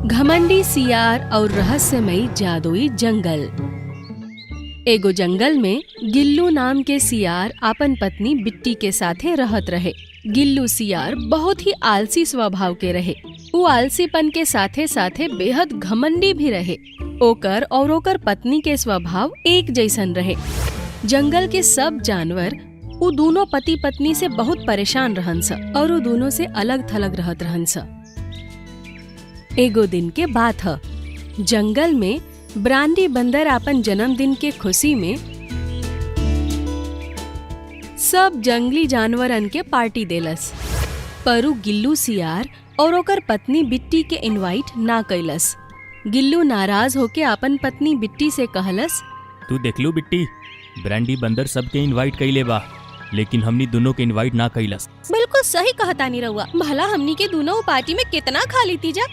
घमंडी सियार और रहस्यमयी जादुई जंगल। एगो जंगल में गिल्लू नाम के सियार अपन पत्नी बिट्टी के साथे रहत रहे। गिल्लू सियार बहुत ही आलसी स्वभाव के रहे। वो आलसीपन के साथे साथे बेहद घमंडी भी रहे। ओकर और ओकर पत्नी के स्वभाव एक जैसन रहे। जंगल के सब जानवर वो दोनों पति पत्नी से बहुत परेशान रहन स और वो दोनों से अलग थलग रहत रहन स। एगो दिन के बात ह, जंगल में ब्रांडी बंदर अपन जन्मदिन के खुशी में सब जंगली जानवरन के पार्टी देलस, पर उ गिल्लू सियार और ओकर पत्नी बिट्टी के इनवाइट ना कैलस। गिल्लू नाराज होके अपन पत्नी बिट्टी से कहलस, तू देख लू बिट्टी, ब्रांडी बंदर सबके इनवाइट कइले बा, लेकिन हमनी दोनों के इनवाइट ना कइलस। बिल्कुल सही कहता नहीं रहुआ, भला हमनी के दोनों पार्टी में कितना खा ली जा।